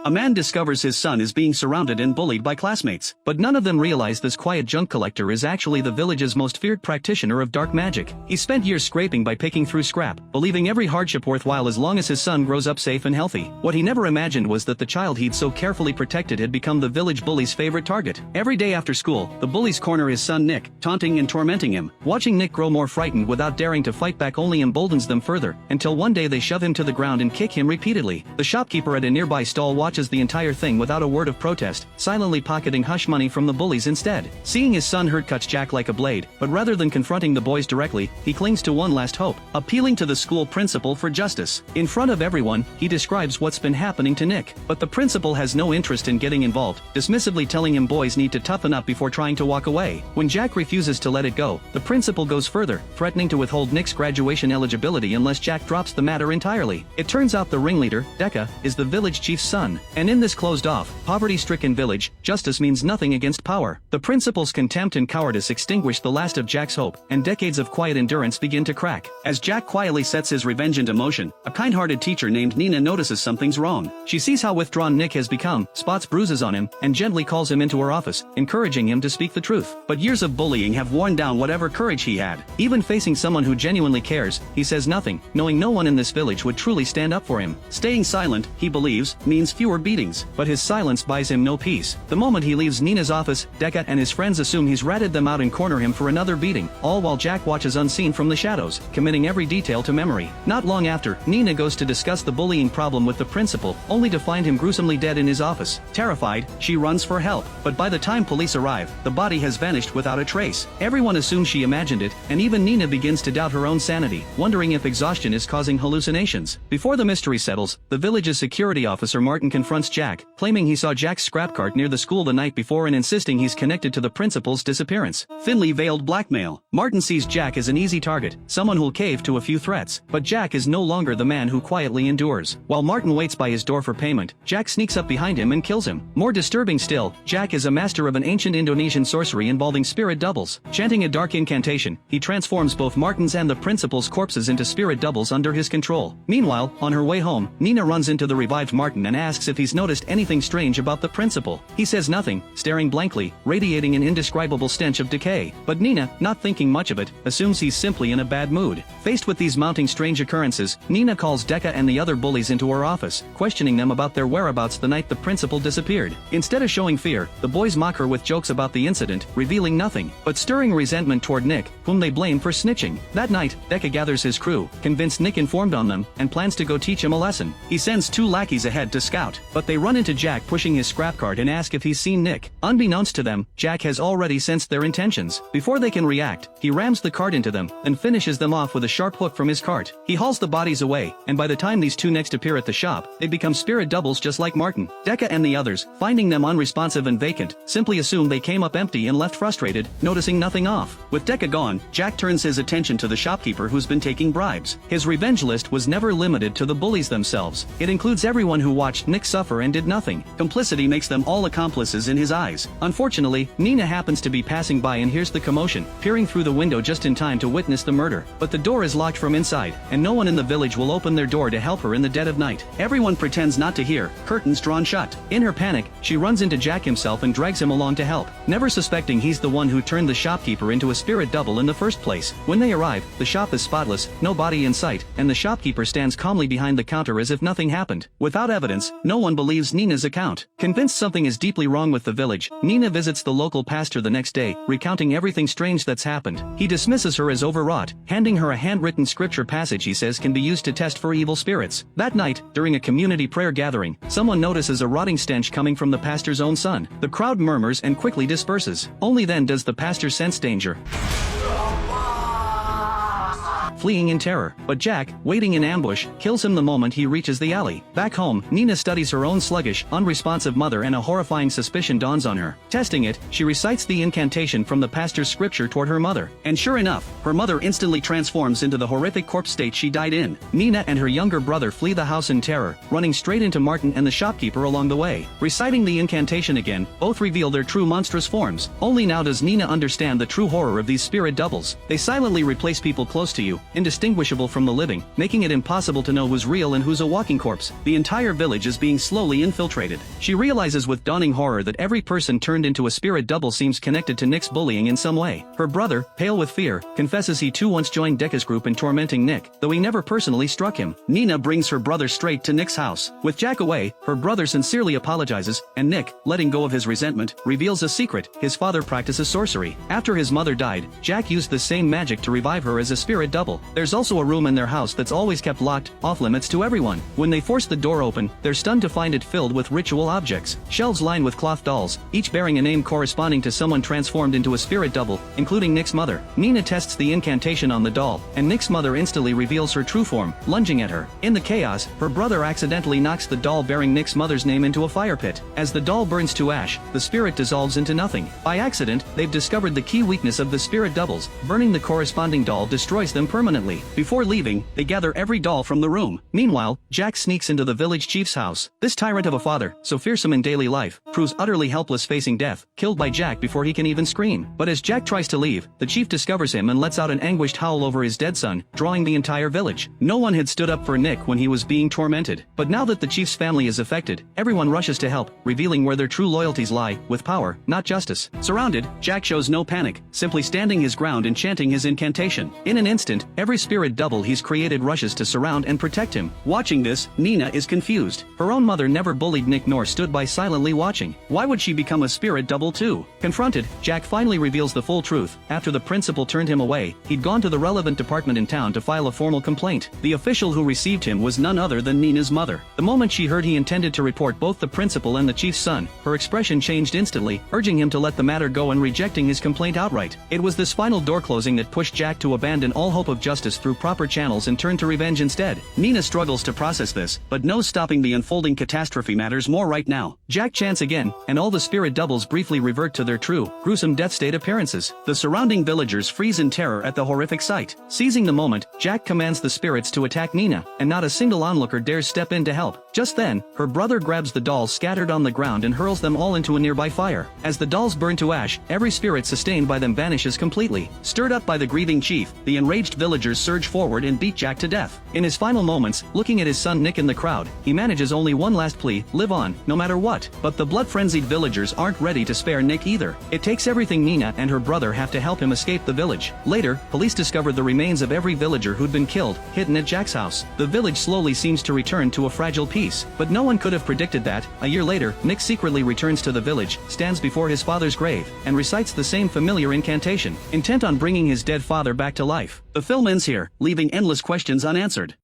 A man discovers his son is being surrounded and bullied by classmates, but none of them realize this quiet junk collector is actually the village's most feared practitioner of dark magic. He spent years scraping by picking through scrap, believing every hardship worthwhile as long as his son grows up safe and healthy. What he never imagined was that the child he'd so carefully protected had become the village bully's favorite target. Every day after school, the bullies corner his son Nick, taunting and tormenting him. Watching Nick grow more frightened without daring to fight back only emboldens them further, until one day they shove him to the ground and kick him repeatedly. The shopkeeper at a nearby stall watches the entire thing without a word of protest, silently pocketing hush money from the bullies instead. Seeing his son hurt cuts Jack like a blade, but rather than confronting the boys directly, he clings to one last hope, appealing to the school principal for justice. In front of everyone, he describes what's been happening to Nick, but the principal has no interest in getting involved, dismissively telling him boys need to toughen up before trying to walk away. When Jack refuses to let it go, the principal goes further, threatening to withhold Nick's graduation eligibility unless Jack drops the matter entirely. It turns out the ringleader, Decca, is the village chief's son, and in this closed-off, poverty-stricken village, justice means nothing against power. The principal's contempt and cowardice extinguish the last of Jack's hope, and decades of quiet endurance begin to crack. As Jack quietly sets his revenge into motion, a kind-hearted teacher named Nina notices something's wrong. She sees how withdrawn Nick has become, spots bruises on him, and gently calls him into her office, encouraging him to speak the truth. But years of bullying have worn down whatever courage he had. Even facing someone who genuinely cares, he says nothing, knowing no one in this village would truly stand up for him. Staying silent, he believes, means fewer beatings, but his silence buys him no peace. The moment he leaves Nina's office, Decca and his friends assume he's ratted them out and corner him for another beating, all while Jack watches unseen from the shadows, committing every detail to memory. Not long after, Nina goes to discuss the bullying problem with the principal, only to find him gruesomely dead in his office. Terrified, she runs for help, but by the time police arrive, the body has vanished without a trace. Everyone assumes she imagined it, and even Nina begins to doubt her own sanity, wondering if exhaustion is causing hallucinations. Before the mystery settles, the village's security officer Martin confronts Jack, claiming he saw Jack's scrap cart near the school the night before and insisting he's connected to the principal's disappearance. Thinly veiled blackmail. Martin sees Jack as an easy target, someone who'll cave to a few threats, but Jack is no longer the man who quietly endures. While Martin waits by his door for payment, Jack sneaks up behind him and kills him. More disturbing still, Jack is a master of an ancient Indonesian sorcery involving spirit doubles. Chanting a dark incantation, he transforms both Martin's and the principal's corpses into spirit doubles under his control. Meanwhile, on her way home, Nina runs into the revived Martin and asks if he's noticed anything strange about the principal. He says nothing, staring blankly, radiating an indescribable stench of decay. But Nina, not thinking much of it, assumes he's simply in a bad mood. Faced with these mounting strange occurrences, Nina calls Decca and the other bullies into her office, questioning them about their whereabouts the night the principal disappeared. Instead of showing fear, the boys mock her with jokes about the incident, revealing nothing, but stirring resentment toward Nick, whom they blame for snitching. That night, Decca gathers his crew, convinced Nick informed on them, and plans to go teach him a lesson. He sends two lackeys ahead to scout, but they run into Jack pushing his scrap cart and ask if he's seen Nick. Unbeknownst to them, Jack has already sensed their intentions. Before they can react, he rams the cart into them, and finishes them off with a sharp hook from his cart. He hauls the bodies away, and by the time these two next appear at the shop, they become spirit doubles just like Martin. Decca and the others, finding them unresponsive and vacant, simply assume they came up empty and left frustrated, noticing nothing off. With Decca gone, Jack turns his attention to the shopkeeper who's been taking bribes. His revenge list was never limited to the bullies themselves. It includes everyone who watched Nick suffer and did nothing. Complicity makes them all accomplices in his eyes. Unfortunately, Nina happens to be passing by and hears the commotion, peering through the window just in time to witness the murder. But the door is locked from inside, and no one in the village will open their door to help her in the dead of night. Everyone pretends not to hear, curtains drawn shut. In her panic, she runs into Jack himself and drags him along to help, never suspecting he's the one who turned the shopkeeper into a spirit double in the first place. When they arrive, the shop is spotless, no body in sight, and the shopkeeper stands calmly behind the counter as if nothing happened. Without evidence, no one believes Nina's account. Convinced something is deeply wrong with the village, Nina visits the local pastor the next day, recounting everything strange that's happened. He dismisses her as overwrought, handing her a handwritten scripture passage he says can be used to test for evil spirits. That night, during a community prayer gathering, someone notices a rotting stench coming from the pastor's own son. The crowd murmurs and quickly disperses. Only then does the pastor sense danger, fleeing in terror, but Jack, waiting in ambush, kills him the moment he reaches the alley. Back home, Nina studies her own sluggish, unresponsive mother and a horrifying suspicion dawns on her. Testing it, she recites the incantation from the pastor's scripture toward her mother. And sure enough, her mother instantly transforms into the horrific corpse state she died in. Nina and her younger brother flee the house in terror, running straight into Martin and the shopkeeper along the way. Reciting the incantation again, both reveal their true monstrous forms. Only now does Nina understand the true horror of these spirit doubles. They silently replace people close to you, indistinguishable from the living, making it impossible to know who's real and who's a walking corpse. The entire village is being slowly infiltrated. She realizes with dawning horror that every person turned into a spirit double seems connected to Nick's bullying in some way. Her brother, pale with fear, confesses he too once joined Decca's group in tormenting Nick, though he never personally struck him. Nina brings her brother straight to Nick's house. With Jack away, her brother sincerely apologizes, and Nick, letting go of his resentment, reveals a secret: his father practices sorcery. After his mother died, Jack used the same magic to revive her as a spirit double. There's also a room in their house that's always kept locked, off limits to everyone. When they force the door open, they're stunned to find it filled with ritual objects. Shelves lined with cloth dolls, each bearing a name corresponding to someone transformed into a spirit double, including Nick's mother. Nina tests the incantation on the doll, and Nick's mother instantly reveals her true form, lunging at her. In the chaos, her brother accidentally knocks the doll bearing Nick's mother's name into a fire pit. As the doll burns to ash, the spirit dissolves into nothing. By accident, they've discovered the key weakness of the spirit doubles. Burning the corresponding doll destroys them permanently. Before leaving, they gather every doll from the room. Meanwhile, Jack sneaks into the village chief's house. This tyrant of a father, so fearsome in daily life, proves utterly helpless facing death, killed by Jack before he can even scream. But as Jack tries to leave, the chief discovers him and lets out an anguished howl over his dead son, drawing the entire village. No one had stood up for Nick when he was being tormented. But now that the chief's family is affected, everyone rushes to help, revealing where their true loyalties lie, with power, not justice. Surrounded, Jack shows no panic, simply standing his ground and chanting his incantation. In an instant, every spirit double he's created rushes to surround and protect him. Watching this, Nina is confused. Her own mother never bullied Nick nor stood by silently watching. Why would she become a spirit double too? Confronted, Jack finally reveals the full truth. After the principal turned him away, he'd gone to the relevant department in town to file a formal complaint. The official who received him was none other than Nina's mother. The moment she heard he intended to report both the principal and the chief's son, her expression changed instantly, urging him to let the matter go and rejecting his complaint outright. It was this final door closing that pushed Jack to abandon all hope of justice through proper channels and turn to revenge instead. Nina struggles to process this, but knows stopping the unfolding catastrophe matters more right now. Jack chants again, and all the spirit doubles briefly revert to their true, gruesome death state appearances. The surrounding villagers freeze in terror at the horrific sight. Seizing the moment, Jack commands the spirits to attack Nina, and not a single onlooker dares step in to help. Just then, her brother grabs the dolls scattered on the ground and hurls them all into a nearby fire. As the dolls burn to ash, every spirit sustained by them vanishes completely. Stirred up by the grieving chief, the enraged villagers surge forward and beat Jack to death. In his final moments, looking at his son Nick in the crowd, he manages only one last plea: live on, no matter what. But the blood-frenzied villagers aren't ready to spare Nick either. It takes everything. Nina and her brother have to help him escape the village. Later, police discovered the remains of every villager who'd been killed, hidden at Jack's house. The village slowly seems to return to a fragile peace. But no one could have predicted that. A year later, Nick secretly returns to the village, stands before his father's grave, and recites the same familiar incantation, intent on bringing his dead father back to life. The film ends here, leaving endless questions unanswered.